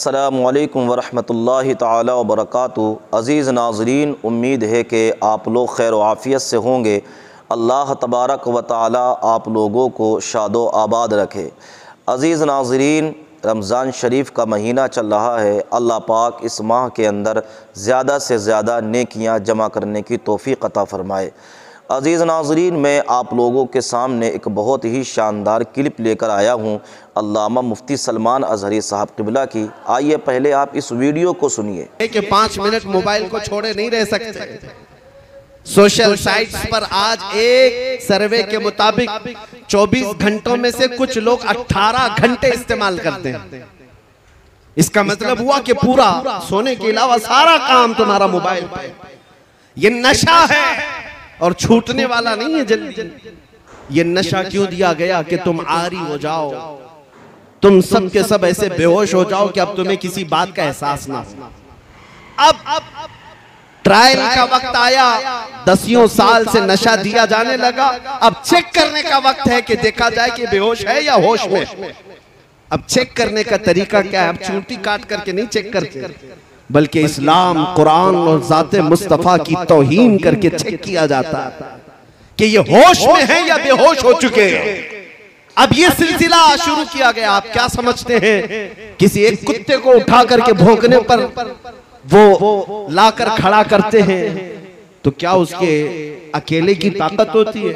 अस्सलामुअलैकुम वरहमतुल्लाहि ताला वबरकातुहू। अज़ीज़ नाज़रीन, उम्मीद है कि आप लोग खैर व आफ़ियत से होंगे। अल्लाह तबारक व ताला आप लोगों को शादो आबाद रखे। अज़ीज़ नाज़रीन, रमज़ान शरीफ का महीना चल रहा है। अल्लाह पाक इस माह के अंदर ज़्यादा से ज़्यादा नेकियां जमा करने की तौफ़ीक़ अता फ़रमाए। अज़ीज़ नाज़रीन, मैं आप लोगों के सामने एक बहुत ही शानदार क्लिप लेकर आया हूँ अल्लामा मुफ्ती सलमान अज़हरी साहब क़िबला की। आइए पहले आप इस वीडियो को सुनिए। कि 5 मिनट मोबाइल को छोड़े नहीं रह सकते। सोशल साइट्स पर आज एक सर्वे के मुताबिक 24 घंटों में से कुछ लोग 18 घंटे इस्तेमाल करते हैं। इसका मतलब हुआ कि पूरा सोने के अलावा सारा काम तुम्हारा मोबाइल पे। ये नशा है और छूटने वाला नहीं है जल्दी। ये नशा क्यों दिया गया कि तुम आरी हो जाओ, तुम सब के सब ऐसे बेहोश हो जाओ कि अब तुम्हें किसी बात का एहसास ना हो। अब ट्रायल का वक्त आया, 10 साल से नशा दिया जाने लगा। अब चेक करने का वक्त है कि देखा जाए कि बेहोश है या होश में। अब चेक करने का तरीका क्या है? अब चूंटी काट करके नहीं चेक करते, बल्कि इस्लाम, कुरान और ज़ाते मुस्तफ़ा की तौहीन करके चेक किया जाता है कि ये होश में है या बेहोश हो चुके हैं। अब ये सिलसिला शुरू किया गया। आप क्या समझते हैं? किसी एक कुत्ते को उठा करके भौंकने पर वो लाकर खड़ा करते हैं तो क्या उसके अकेले की ताकत होती है?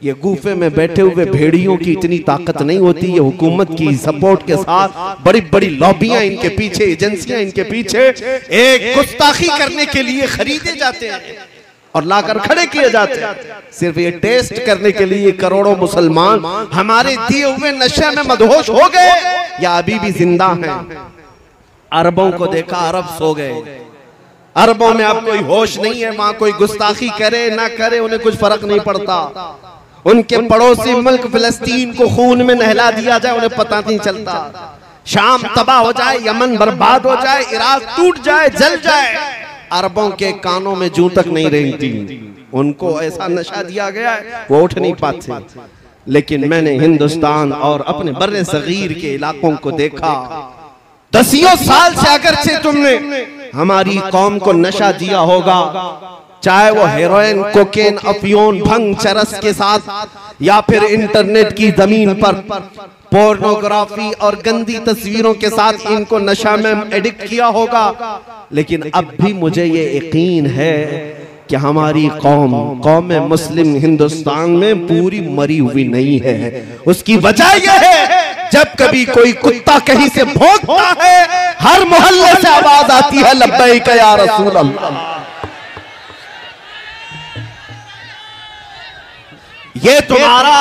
ये गुफे में बैठे हुए भेड़ियों की इतनी ताकत नहीं होती। ये हुकूमत की सपोर्ट के साथ बड़ी बड़ी लॉबियां इनके पीछे, एजेंसियां इनके पीछे एक गुस्ताखी करने के लिए खरीदे जाते हैं और लाकर खड़े किए जाते हैं, सिर्फ ये टेस्ट करने के लिए करोड़ों मुसलमान हमारे दिए हुए नशे में मदहोश हो गए या अभी भी जिंदा हैं। अरबों को देखा, अरब सो गए। अरबों में अब कोई होश नहीं है। वहां कोई गुस्ताखी करे ना करे उन्हें कुछ फर्क नहीं पड़ता। उनके पड़ोसी मुल्क फिलिस्तीन को खून में नहला दिया जाए उन्हें पता नहीं चलता। शाम तबाह हो जाए, यमन बर्बाद हो जाए, इराक टूट जाए, जल जाए, अरबों के कानों में जूं तक नहीं रहती। उनको ऐसा नशा दिया गया है वो उठ नहीं पाते। लेकिन मैंने हिंदुस्तान और अपने बर्रे सगीर के इलाकों को देखा। 10 साल से अगरचे तुमने हमारी कौम को नशा दिया होगा, चाहे वो हेरोइन, कोकेन, अफीम, भंग, चरस के साथ या फिर इंटरनेट की जमीन पर पोर्नोग्राफी और गंदी तस्वीरों के साथ इनको नशा में एडिक्ट किया होगा। लेकिन अब भी मुझे ये यकीन है कि हमारी कौम मुस्लिम हिंदुस्तान में पूरी मरी हुई नहीं है। उसकी वजह यह है जब कभी कोई कुत्ता कहीं से भौंकता है, हर मोहल्ले से आवाज आती है लब्बैक या रसूल अल्लाह। ये तुम्हारा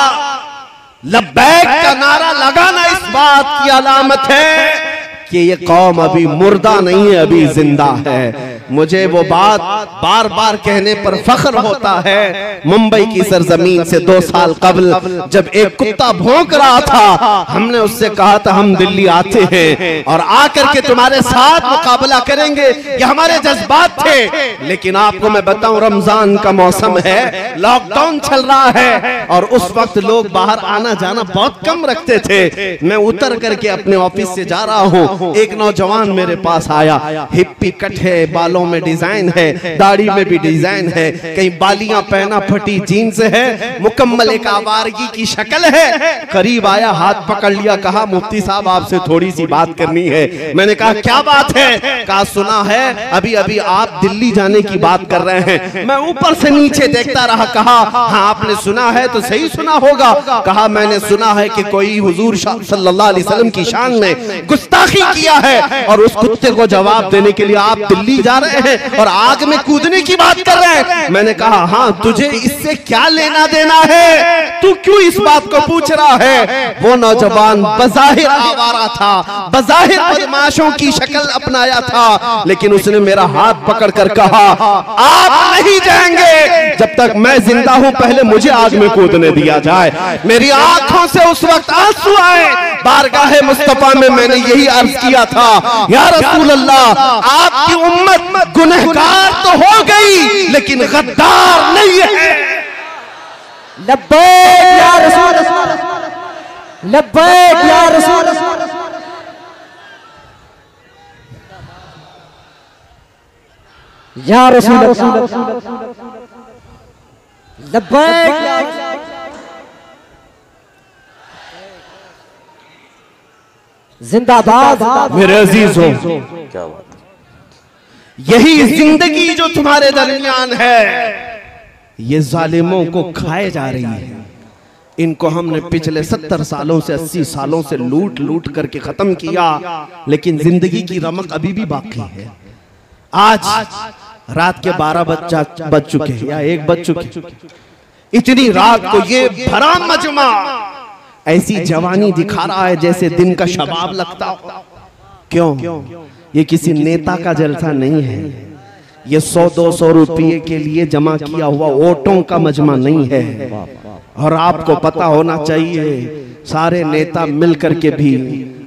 लब्बैक का नारा लगाना इस बात की अलामत है कि ये कौम अभी मुर्दा नहीं है, अभी जिंदा है। मुझे वो बात बार बार कहने पर फख्र होता है। मुंबई की सरजमीन से 2 साल कबल जब एक कुत्ता भौंक रहा था, हमने उससे कहा था हम दिल्ली आते हैं और आकर के तुम्हारे साथ मुकाबला करेंगे। ये हमारे जज्बात थे। लेकिन आपको मैं बताऊं, रमजान का मौसम है, लॉकडाउन चल रहा है और उस वक्त लोग बाहर आना जाना बहुत कम रखते थे। मैं उतर करके अपने ऑफिस से जा रहा हूँ, एक नौजवान मेरे पास आया। हिप्पी कट है, बालों में डिजाइन है, दाढ़ी में भी डिजाइन है, कहीं बालियां पहना, फटी जीन्स है, मुकम्मल एक आवारगी की शक्ल है। करीब आया, हाथ पकड़ लिया, कहा मुफ्ती साहब आपसे थोड़ी सी बात करनी है। मैंने कहा क्या बात है? कहा सुना है अभी अभी आप दिल्ली जाने की बात कर रहे हैं। मैं ऊपर से नीचे देखता रहा। कहा हाँ आपने सुना है तो सही सुना होगा। कहा मैंने सुना है कि कोई हुजूर सल्लल्लाहु अलैहि वसल्लम की शान में गुस्ताखी किया है और उस कुत्ते को जवाब देने के लिए आप दिल्ली जा रहे हैं और आग में कूदने की बात कर रहे हैं। मैंने कहा हाँ तुझे इससे क्या लेना देना है? तू क्यों इस बात को पूछ रहा है? वो नौजवान बज़ाहिर आवारा था, बज़ाहिर बदमाशों की शक्ल अपनाया था, लेकिन उसने मेरा हाथ पकड़ कर कहा आप नहीं जाएंगे जब तक मैं जिंदा हूं, पहले मुझे आग में कूदने दिया जाए। मेरी आंखों से उस वक्त आंसू आए। बारगाह मुस्तफा में मैंने यही अर्ज किया था, या रसूल अल्लाह आपकी उम्मत गुनहगार तो हो गई लेकिन गद्दार नहीं है। लब्बैक या रसूल, लब्बैक या रसूल। या रसूल लब्बैक। जिंदाबाद मेरे अजीजों, क्या बात है। यही जिंदगी जो तुम्हारे दरमियान है, ये जालिमों को खाए जा रही है। इनको हमने पिछले 70 सालों से 80 सालों से लूट लूट करके खत्म किया, लेकिन जिंदगी की रमक अभी भी बाकी है। आज रात के 12 बज चुके हैं या 1 बज चुके, इतनी रात को ये भरा मजमा ऐसी जवानी दिखा रहा है जैसे दिन का शबाब लगता हो। क्यों? ये किसी नेता का जलसा नहीं है, ये 100-200 रुपये के लिए जमा किया हुआ वोटों का मजमा नहीं है। और आपको पता होना चाहिए, सारे नेता मिल करके भी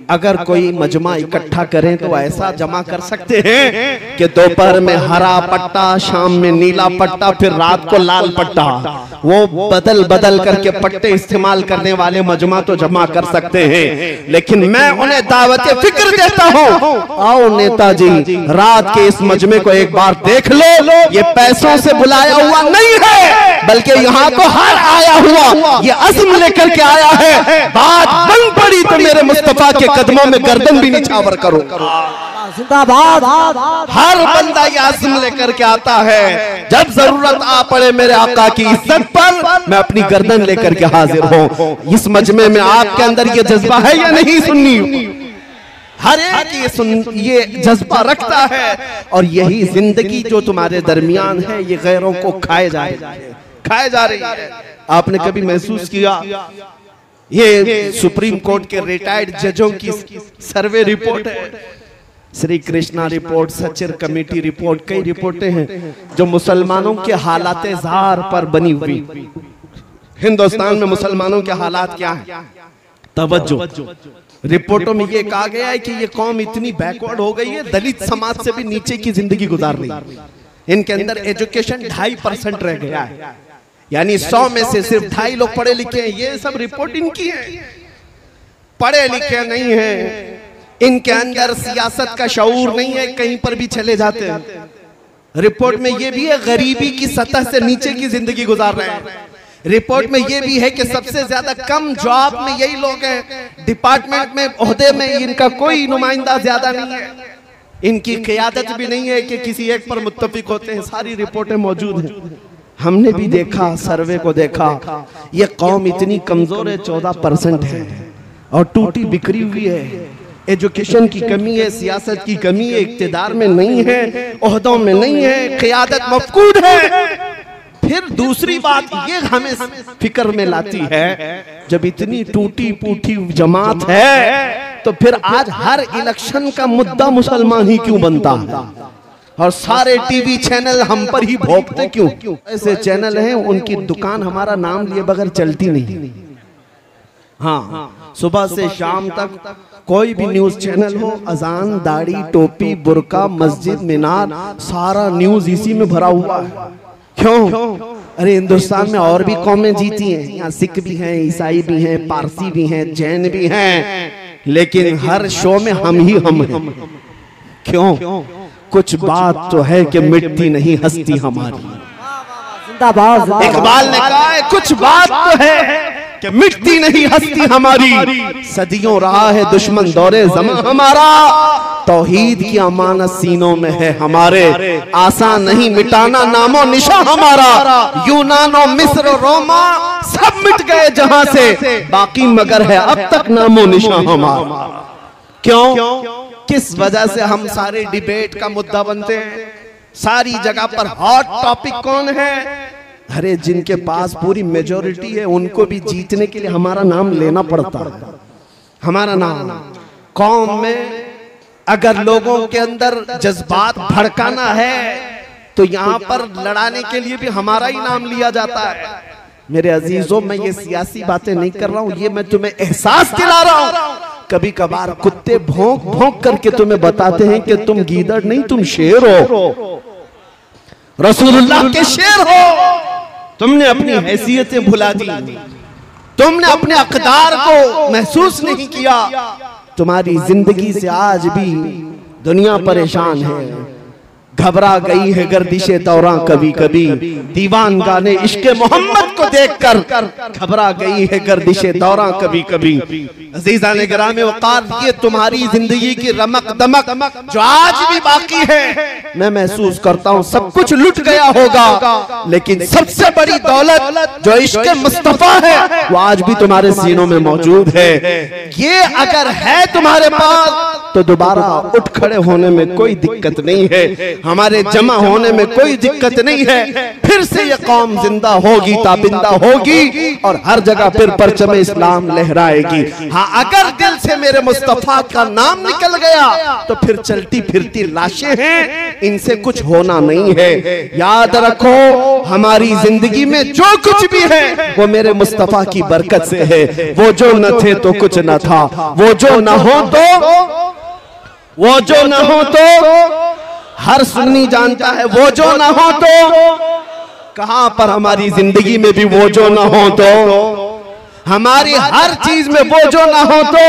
अगर कोई मजमा इकट्ठा करें तो ऐसा जमा कर सकते हैं कि दोपहर में हरा पट्टा, शाम में नीला पट्टा, फिर रात को लाल पट्टा, वो बदल बदल करके पट्टे इस्तेमाल करने वाले मजमा तो जमा कर सकते हैं। लेकिन मैं उन्हें दावत फिक्र देता हूँ, आओ नेताजी रात के इस मजमे को एक बार देख लो। ये पैसों से बुलाया हुआ नहीं है, बल्कि यहाँ को हर आया हुआ ये अज़्म लेकर के आया है। बात बन पड़ी तो मेरे मुस्तफा के कदमों में गर्दन भी निछावर करो। जिंदाबाद। हर बंदा ये अज़्म लेकर के आता है, जब जरूरत आ पड़े मेरे आका की इज्जत पर, मैं अपनी गर्दन लेकर के हाजिर हूँ। इस मजमे में आपके अंदर ये जज्बा है या नहीं? सुन्नी हर एक ये जज्बा रखता है। और यही जिंदगी जो तुम्हारे दरमियान है, ये गैरों को खाए जा रही है। आपने कभी महसूस किया, ये सुप्रीम कोर्ट के रिटायर्ड जजों की सर्वे रिपोर्ट है, Shri Krishna report, Sachar committee report, कई रिपोर्टें हैं जो मुसलमानों के हालात ज़ार पर बनी हुई। हिंदुस्तान में मुसलमानों के हालात क्या है? तवज्जो, रिपोर्टों में ये कहा गया है कि ये कौम इतनी बैकवर्ड हो गई है, दलित समाज से भी नीचे की जिंदगी गुजार रही है। इनके अंदर एजुकेशन 2.5% रह गया है, यानी 100 में से सिर्फ 2.5 लोग पढ़े लिखे हैं। ये सब रिपोर्ट इनकी है, पढ़े लिखे नहीं है, इनके अंदर सियासत का शऊर नहीं है, कहीं पर भी चले जाते हैं। रिपोर्ट में ये भी है गरीबी की सतह से नीचे की जिंदगी गुजार रहे हैं। रिपोर्ट में ये भी है कि सबसे ज्यादा कम जॉब में यही लोग हैं, डिपार्टमेंट में ओहदे में इनका कोई नुमाइंदा ज्यादा नहीं है, इनकी क़यादत भी नहीं है कि किसी एक पर मुत्तफिक होते हैं। सारी रिपोर्टें मौजूद हैं, हमने भी देखा, सर्वे को देखा। ये कौम इतनी कमजोर है, 14% है और टूटी बिखरी हुई है। एजुकेशन की कमी है, सियासत की कमी है, इक्तिदार में नहीं है, ओहदों में नहीं है, क़यादत मफकूद है। फिर दूसरी बात ये हमें फिक्र में लाती है, जब इतनी टूटी फूटी जमात है तो फिर आज हर इलेक्शन का मुद्दा मुसलमान ही क्यों बनता है? और सारे टीवी चैनल हम पर ही भोंकते क्यों? ऐसे चैनल हैं उनकी दुकान हमारा नाम लिए बगैर चलती नहीं। हाँ, सुबह से शाम तक कोई भी न्यूज चैनल हो, अजान, दाढ़ी, टोपी, बुर्का, मस्जिद, मीनार, सारा न्यूज इसी में भरा हुआ है। क्यों? अरे हिंदुस्तान में और भी कौमें जीती हैं, यहाँ सिख भी हैं, ईसाई भी हैं, पारसी भी हैं, जैन भी हैं, लेकिन हर शो में हम हैं। क्यों? कुछ बात तो है कि मिटती नहीं हस्ती हमारी। इकबाल ने कहा है कुछ बात तो है कि मिटती नहीं हस्ती हमारी, सदियों रहा है दुश्मन दौरे ज़मां हमारा, तौहीद की अमानत सीनों में है हमारे, आसान नहीं मिटाना नामो निशा हमारा। यूनानो, मिस्र, रोमा सब मिट गए जहां से, बाकी मगर है अब तक नामो निशा हमारा। क्यों? किस वजह से हम सारे डिबेट का मुद्दा बनते हैं? सारी जगह पर हॉट टॉपिक कौन है? अरे जिनके पास पूरी मेजॉरिटी है उनको भी जीतने के लिए हमारा नाम लेना पड़ता है। हमारा नाम कौम में अगर लोगों के अंदर जज्बात भड़काना है तो यहाँ पर लड़ाने के लिए भी हमारा ही नाम लिया जाता है। मेरे अजीजों, मैं ये सियासी बातें नहीं कर रहा हूँ, ये मैं तुम्हें एहसास दिला रहा हूँ। कभी कभार कुत्ते भौंक भौंक करके तुम्हें बताते हैं कि तुम गीदड़ नहीं, तुम शेर हो, रसूलुल्लाह के शेर हो। तुमने अपनी हैसियतें भुला दी, तुमने अपने अक़दार को महसूस नहीं किया। तुम्हारी जिंदगी से आज भी दुनिया परेशान है, घबरा गई है गर्दिशे दौरां कभी कभी, दीवान गाने इश्क़े मोहम्मद को देखकर घबरा गई है गर्दिशे दौरां कभी कभी। अज़ीज़ान गिरामी वक़ार, ये तुम्हारी जिंदगी की रमक दमक जो आज भी बाकी है, मैं महसूस करता हूँ सब कुछ लुट गया होगा, लेकिन सबसे बड़ी दौलत जो इश्क़े मुस्तफ़ा है वो आज भी तुम्हारे सीनों में मौजूद है। ये अगर है तुम्हारे पास तो दोबारा उठ खड़े होने में कोई दिक्कत नहीं है, हमारे जमा होने में कोई दिक्कत नहीं है। फिर से ये कौम जिंदा होगी, ताबिंदा होगी और हर जगह फिर परचम इस्लाम लहराएगी। हाँ, अगर दिल से मेरे मुस्तफा का नाम निकल गया तो फिर चलती फिरती लाशें हैं, इनसे कुछ होना नहीं है। याद रखो, हमारी जिंदगी में जो कुछ भी है वो मेरे मुस्तफा की बरकत से है। वो जो न थे तो कुछ न था, वो जो न हो तो हर सुन्नी जानता है, वो जो ना हो तो कहां पर हमारी जिंदगी में भी वो जो ना हो तो, हमारी हर चीज में वो जो ना हो तो।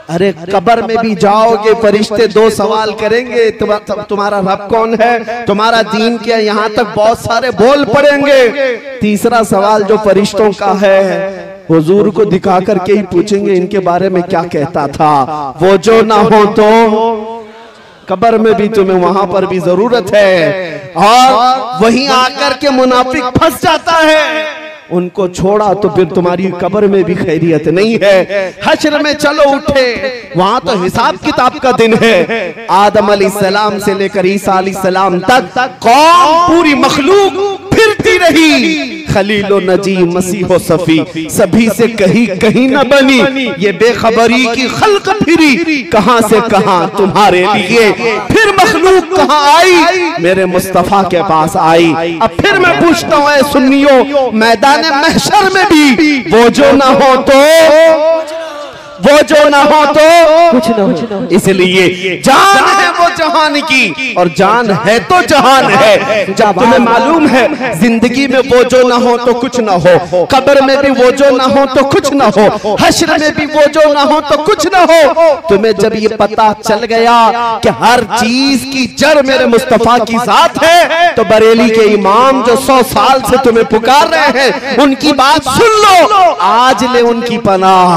अरे कब्र में भी जाओगे, फरिश्ते दो सवाल करेंगे, तुम्हारा रब कौन है, तुम्हारा दीन क्या, यहाँ तक बहुत सारे बोल पड़ेंगे। तीसरा सवाल जो फरिश्तों का है, हुजूर को दिखा करके ही पूछेंगे इनके बारे में क्या कहता था। वो जो ना हो तो कब्र में भी तुम्हें वहां पर भी जरूरत है। और वहीं आकर के मुनाफिक फंस जाता है, उनको छोड़ा तो फिर तुम्हारी कब्र में भी खैरियत नहीं है। हश्र में चलो उठे, वहां तो हिसाब किताब का दिन है। आदम अलैहिस्सलाम से लेकर ईसा अलैहिस्सलाम तक कौम पूरी मखलूक फिरती रही, खलीलो नजी मसीहो सफी, सभी से कहीं न बनी, ये बेखबरी की खल्क फिरी, कहां से कहां तुम्हारे लिए। फिर मखलूक कहां आई, मेरे मुस्तफा के पास आई। अब फिर मैं पूछता हूं, ऐ सुन्नियों, मैदान महशर में भी वो जो ना हो तो, वो जो ना हो तो कुछ ना हो। इसलिए जान है वो जहान की, और जान है तो जहान है। जब तुम्हें मालूम है जिंदगी में वो जो ना हो तो कुछ ना हो, कब्र में भी वो जो ना हो तो कुछ ना हो, हश्र में भी वो जो ना हो तो कुछ ना हो। तुम्हें जब ये पता चल गया कि हर चीज की जड़ मेरे मुस्तफा की जात है, तो बरेली के इमाम जो 100 साल से तुम्हें पुकार रहे हैं, उनकी बात सुन लो। आज ले उनकी पनाह,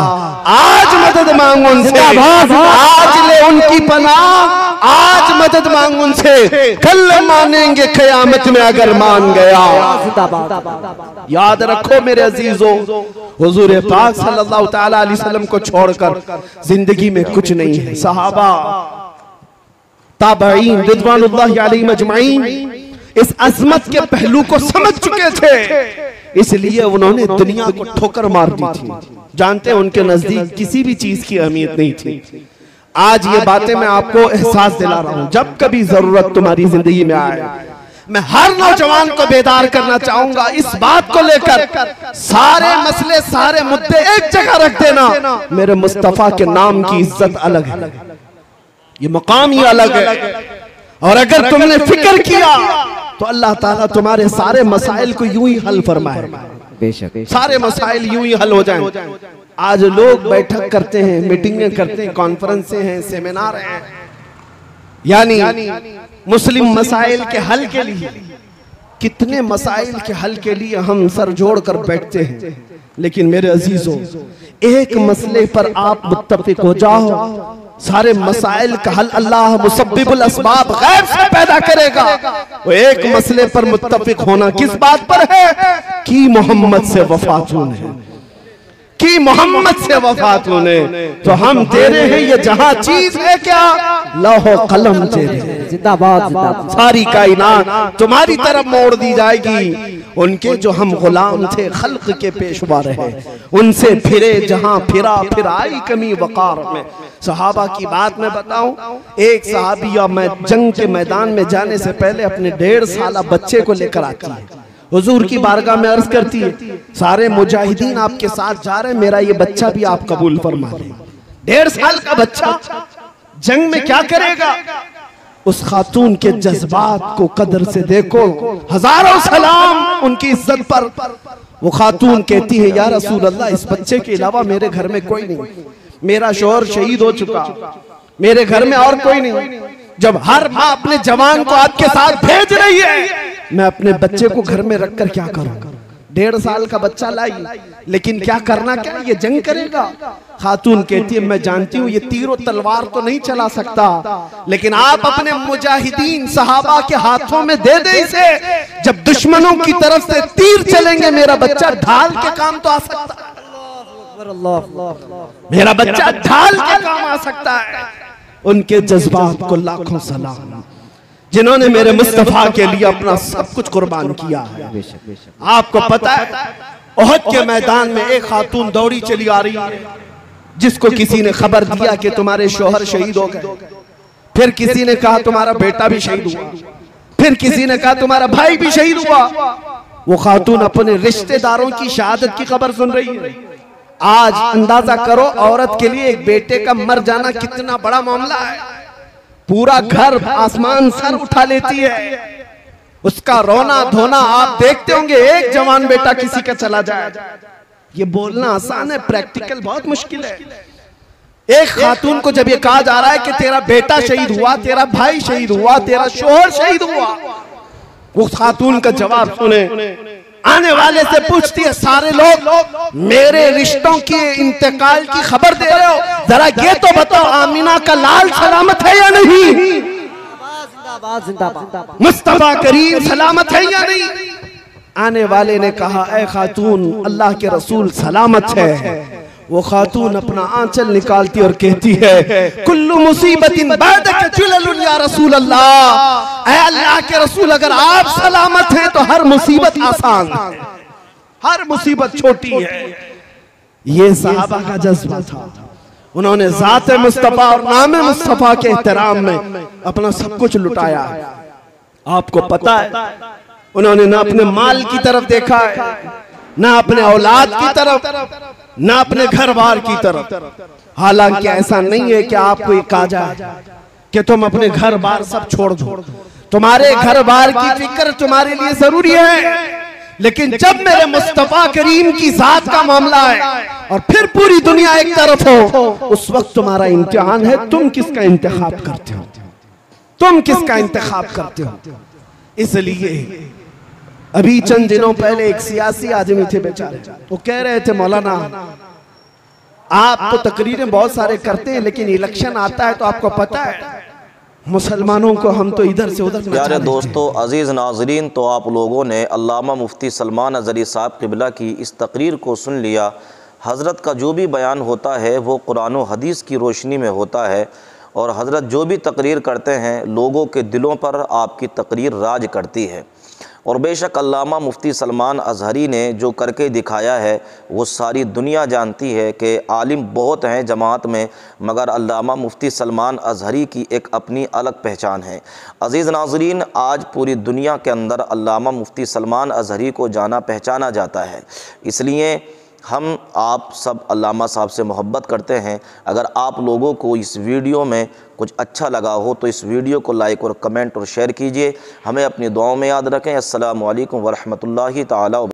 आज मदद मांग उनसे, आज ले उनकी पनाह, आज मदद मांग उनसे, कल मानेंगे क़यामत में अगर मान गया। याद रखो मेरे अजीजों, हुजूर पाक सल्लल्लाहु तआला अलैहि वसल्लम को छोड़कर जिंदगी में कुछ नहीं है। सहाबा ताबईन रिज़वानुल्लाहि अलैहिम अजमईन इस अजमत के पहलू को समझ चुके थे, इसलिए उन्होंने दुनिया को ठोकर मार दी थी। जानते हैं उनके नजदीक किसी भी चीज की अहमियत नहीं थी। आज ये बातें मैं आपको एहसास दिला रहा हूं, जब कभी जरूरत तुम्हारी जिंदगी में आए, मैं हर नौजवान को बेदार करना चाहूंगा इस बात को लेकर, सारे मसले सारे मुद्दे एक जगह रख देना। मेरे मुस्तफा के नाम की इज्जत अलग है, ये मकाम ही अलग है, और अगर तुमने फिक्र किया तो अल्लाह ताला तुम्हारे सारे मसाइल को यूं ही हल फरमाएगा। बेशक सारे मसाइल यूं ही हल हो जाएं। आज लोग बैठक करते हैं, मीटिंगें करते हैं, कॉन्फ्रेंसें हैं, सेमिनार हैं, यानी मुस्लिम मसाइल के हल के लिए, कितने मसाइल के हल के लिए हम सर जोड़ कर बैठते हैं। लेकिन मेरे अजीजों, एक मसले पर आप मुत्तफिक हो जाओ, सारे मसाइल का हल अल्लाह मुसब्बिबुल अस्बाब गैब से पैदा करेगा। वो एक मसले पर मुत्तफिक होना किस बात पर है कि मोहम्मद से वफातून है, कि मोहम्मद से वफातून है। तो हम तेरे हैं, ये जहां चीज है क्या, लौह कलम तेरे, जिंदाबाद जिंदाबाद। सारी कायनात तुम्हारी तरफ मोड़ दी जाएगी। उनके जो हम गुलाम थे, खल्क के पेशवा रहे, उनसे फिरे जहां फिरा, फिर आई कमी वकार में। सहाबा की बात मैं बताऊं, एक सहाबिया मैं जंग के मैदान में जाने से पहले अपने 1.5 साला बच्चे को लेकर आती है, हुजूर की बारगाह में अर्ज करती है, सारे मुजाहिदीन आपके साथ जा रहे हैं, मेरा ये बच्चा भी आप कबूल फरमा लें। 1.5 साल का बच्चा जंग में क्या करेगा। उस खातून के जज्बात को कदर से देखो, हजारों सलाम उनकी इज्जत पर। वो खातून कहती है, या रसूल अल्लाह, इस बच्चे के अलावा मेरे घर में कोई नहीं, मेरा शौहर शहीद हो चुका, मेरे घर में और कोई नहीं। जब हर माँ अपने जवान को आपके साथ भेज रही है, मैं अपने बच्चे को घर में रखकर क्या करूं? 1.5 साल का बच्चा लाई, लेकिन क्या करना, क्या ये जंग करेगा? खातून कहती है मैं जानती हूँ ये तीर और तलवार तो नहीं चला सकता, लेकिन आप अपने मुजाहिदीन सहाबा के हाथों में दे दे इसे। जब दुश्मनों की तरफ से तीर चलेंगे, मेरा बच्चा ढाल के काम तो आ सकता है। मेरा बच्चा ढाल के काम आ सकता है। उनके जज्बात को लाखों सलाम, जिन्होंने मेरे मुस्तफा के लिए अपना सब कुछ कुर्बान किया है। आपको पता है ओहद के मैदान में एक खातून दौड़ी चली आ रही है, जिसको किसी ने खबर दिया कि तुम्हारे शोहर शहीद हो गए। फिर किसी ने कहा तुम्हारा बेटा भी शहीद हुआ, फिर किसी ने कहा तुम्हारा भाई भी शहीद हुआ। वो खातून अपने रिश्तेदारों की शहादत की खबर सुन रही है। आज अंदाजा करो औरत के लिए एक बेटे का मर जाना कितना बड़ा मामला है। पूरा घर आसमान सर उठा लेती है। उसका रोना धोना आप देखते होंगे। एक जवान बेटा किसी का चला जाए, ये बोलना आसान है, प्रैक्टिकल बहुत मुश्किल है। एक खातून को जब ये कहा जा रहा है कि तेरा बेटा शहीद हुआ, तेरा भाई शहीद हुआ, तेरा शोहर शहीद हुआ, वो खातून का जवाब सुने, आने वाले से पूछती है सारे लोग मेरे रिश्तों के इंतकाल की खबर दे रहे हो, जरा ये तो बताओ आमीना का लाल सलामत है या नहीं? मुस्तफा करीम सलामत है या नहीं? आने वाले ने कहा ऐ खातून अल्लाह के रसूल सलामत है। वो खातून अपना आंचल निकालती और कहती है कुल्लु मुसीबतिन बादक जुललुन या रसूल अल्लाह, ऐ अल्लाह के रसूल अगर आप सलामत हैं तो हर मुसीबत आसान है, हर मुसीबत छोटी है। ये सहाबा का जज्बा था। उन्होंने ज़ात मुस्तफा और नाम मुस्तफा के एहतराम में अपना सब कुछ लुटाया। आपको पता है उन्होंने ना अपने माल की तरफ देखा है, ना अपने औलाद की तरफ, ना अपने घर बार की तरफ। हालांकि ऐसा नहीं है कि आपको ये कहा जाए कि तुम अपने घर बार सब छोड़ दो, तुम्हारे घर बार की फिक्र तुम्हारे लिए जरूरी है, लेकिन जब मेरे मुस्तफा करीम की जात का मामला है और फिर पूरी दुनिया एक तरफ हो, उस वक्त तुम्हारा इम्तिहान है तुम किसका इंतखाब करते हो, तुम किसका इंतखाब करते हो। इसलिए अभी चंद दिनों पहले एक सियासी आदमी थे बेचारे, वो कह रहे थे मौलाना आप तो तकरीरें बहुत सारे करते हैं, लेकिन इलेक्शन आता है तो आपको पता है मुसलमानों को हम तो इधर से उधर। प्यारे दोस्तों, अजीज़ नाजरीन, तो आप लोगों ने अल्लामा मुफ्ती सलमान अज़हरी साहब क़िबला की इस तकरीर को सुन लिया। हज़रत का जो भी बयान होता है वो कुरान और हदीस की रोशनी में होता है, और हज़रत जो भी तकरीर करते हैं लोगों के दिलों पर आपकी तकरीर राज करती है। और बेशक अल्लामा मुफ्ती सलमान अज़हरी ने जो करके दिखाया है वो सारी दुनिया जानती है कि आलिम बहुत हैं जमात में, मगर अल्लामा मुफ्ती सलमान अज़हरी की एक अपनी अलग पहचान है। अज़ीज़ नाज़रीन, आज पूरी दुनिया के अंदर अल्लामा मुफ्ती सलमान अज़हरी को जाना पहचाना जाता है। इसलिए हम आप सब अल्लामा साहब से मोहब्बत करते हैं। अगर आप लोगों को इस वीडियो में कुछ अच्छा लगा हो तो इस वीडियो को लाइक और कमेंट और शेयर कीजिए। हमें अपनी दुआओं में याद रखें। अस्सलामु अलैकुम वरहमतुल्लाहि ताला।